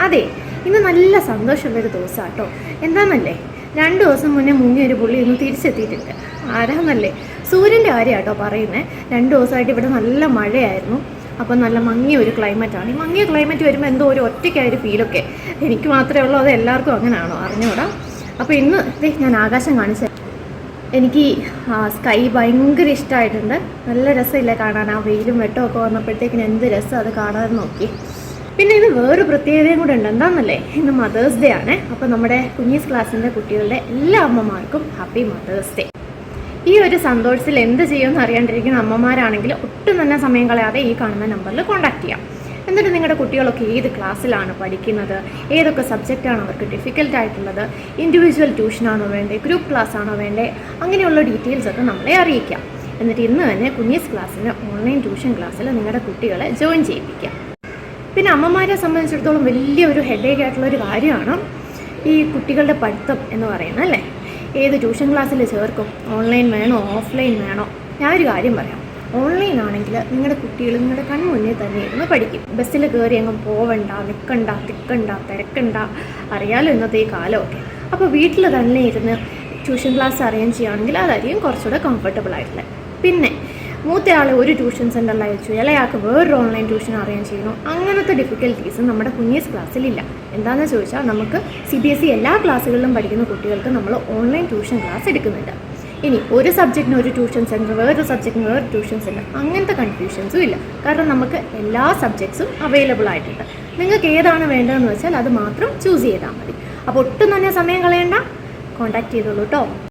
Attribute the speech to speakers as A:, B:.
A: അതെ, ഇന്ന് നല്ല സന്തോഷമുള്ളൊരു ദിവസമാണ് കേട്ടോ. എന്താണെന്നല്ലേ, 2 ദിവസം മുന്നേ മുങ്ങിയൊരു പുള്ളി ഇന്ന് തിരിച്ചെത്തിയിട്ടുണ്ട്. ആരാന്നല്ലേ, സൂര്യൻ്റെ കാര്യം കേട്ടോ പറയുന്നത്. 2 ദിവസമായിട്ട് ഇവിടെ നല്ല മഴയായിരുന്നു. അപ്പം നല്ല മങ്ങിയ ഒരു ക്ലൈമറ്റാണ്. ഈ മങ്ങിയ ക്ലൈമറ്റ് വരുമ്പോൾ എന്തോ ഒരു ഒറ്റയ്ക്കായൊരു ഫീലൊക്കെ. എനിക്ക് മാത്രമേ ഉള്ളൂ, അത് എല്ലാവർക്കും അങ്ങനെയാണോ അറിഞ്ഞൂടാ. അപ്പോൾ ഇന്ന് ഞാൻ ആകാശം കാണിച്ചത്. എനിക്ക് സ്കൈ ഭയങ്കര ഇഷ്ടമായിട്ടുണ്ട്. നല്ല രസമില്ലേ കാണാൻ? ആ വെയിലും വെട്ടമൊക്കെ വന്നപ്പോഴത്തേക്കിന് എന്ത് രസം അത് കാണാൻ നോക്കി. പിന്നെ ഇത് വേറൊരു പ്രത്യേകതയും കൂടെ ഉണ്ട്. എന്താണെന്നല്ലേ, ഇന്ന് മദേഴ്സ് ഡേ ആണ്. അപ്പോൾ നമ്മുടെ കുഞ്ഞീസ് ക്ലാസ്സിൻ്റെ കുട്ടികളുടെ എല്ലാ അമ്മമാർക്കും ഹാപ്പി മദേഴ്സ് ഡേ. ഈ ഒരു സന്തോഷത്തിൽ എന്ത് ചെയ്യുമെന്ന് അറിയാണ്ടിരിക്കുന്ന അമ്മമാരാണെങ്കിൽ ഒട്ടും തന്നെ സമയം കളയാതെ ഈ കാണുന്ന നമ്പറിൽ കോൺടാക്ട് ചെയ്യാം. എന്നിട്ട് നിങ്ങളുടെ കുട്ടികളൊക്കെ ഏത് ക്ലാസ്സിലാണ് പഠിക്കുന്നത്, ഏതൊക്കെ സബ്ജക്റ്റാണ് അവർക്ക് ഡിഫിക്കൽട്ട് ആയിട്ടുള്ളത്, ഇൻഡിവിജ്വൽ ട്യൂഷനാണോ വേണ്ടത്, ഗ്രൂപ്പ് ക്ലാസ് ആണോ വേണ്ടത്, അങ്ങനെയുള്ള ഡീറ്റെയിൽസ് ഒക്കെ നമ്മളെ അറിയിക്കാം. എന്നിട്ട് ഇന്ന് തന്നെ കുഞ്ഞീസ് ക്ലാസ്സിന് ഓൺലൈൻ ട്യൂഷൻ ക്ലാസ്സിൽ നിങ്ങളുടെ കുട്ടികളെ ജോയിൻ ചെയ്യിപ്പിക്കാം. പിന്നെ അമ്മമാരെ സംബന്ധിച്ചിടത്തോളം വലിയൊരു ഹെഡേക്ക് ആയിട്ടുള്ളൊരു കാര്യമാണ് ഈ കുട്ടികളുടെ പഠിത്തം എന്ന് പറയുന്നത് അല്ലേ. ഏത് ട്യൂഷൻ ക്ലാസ്സിൽ ചേർക്കും, ഓൺലൈൻ വേണോ ഓഫ്ലൈൻ വേണോ? ഞാനൊരു കാര്യം പറയാം. ഓൺലൈൻ ആണെങ്കിൽ നിങ്ങളുടെ കുട്ടികൾ നിങ്ങളുടെ കൺമുന്നിൽ തന്നെ ഇരുന്ന് പഠിക്കും. ബസ്സിൽ കയറി അങ്ങ് പോവണ്ട, നിൽക്കണ്ട, തിക്കണ്ട, തിരക്കണ്ട. അറിയാലോ ഇന്നത്തെ ഈ കാലമൊക്കെ. അപ്പോൾ വീട്ടിൽ തന്നെ ഇരുന്ന് ട്യൂഷൻ ക്ലാസ് അറേഞ്ച് ചെയ്യുകയാണെങ്കിൽ അതായിരിക്കും കുറച്ചുകൂടെ കംഫർട്ടബിൾ ആയിട്ടുള്ളത്. പിന്നെ മൂത്തയാളെ ഒരു ട്യൂഷൻ സെൻ്ററിൽ അയച്ചു, ഇളയാൾക്ക് വേറൊരു ഓൺലൈൻ ട്യൂഷൻ അറേഞ്ച് ചെയ്യുന്നു. അങ്ങനത്തെ ഡിഫിക്കൽട്ടീസ് നമ്മുടെ കുഞ്ഞീസ് ക്ലാസ്സിലില്ല. എന്താണെന്ന് ചോദിച്ചാൽ നമുക്ക് CBSE എല്ലാ ക്ലാസ്സുകളിലും പഠിക്കുന്ന കുട്ടികൾക്ക് നമ്മൾ ഓൺലൈൻ ട്യൂഷൻ ക്ലാസ് എടുക്കുന്നുണ്ട്. ഇനി ഒരു സബ്ജക്റ്റിന് ഒരു ട്യൂഷൻ സെൻറ്റർ, വേറൊരു സബ്ജക്റ്റിന് വേറൊരു ട്യൂഷൻ സെൻറ്റർ, അങ്ങനത്തെ കൺഫ്യൂഷൻസും ഇല്ല. കാരണം നമുക്ക് എല്ലാ സബ്ജക്ട്സും അവൈലബിൾ ആയിട്ടുണ്ട്. നിങ്ങൾക്ക് ഏതാണ് വേണ്ടതെന്ന് വെച്ചാൽ അത് മാത്രം ചൂസ് ചെയ്താൽ മതി. അപ്പോൾ ഒട്ടും തന്നെ സമയം കളയണ്ട, കോൺടാക്ട് ചെയ്തോളൂ കേട്ടോ.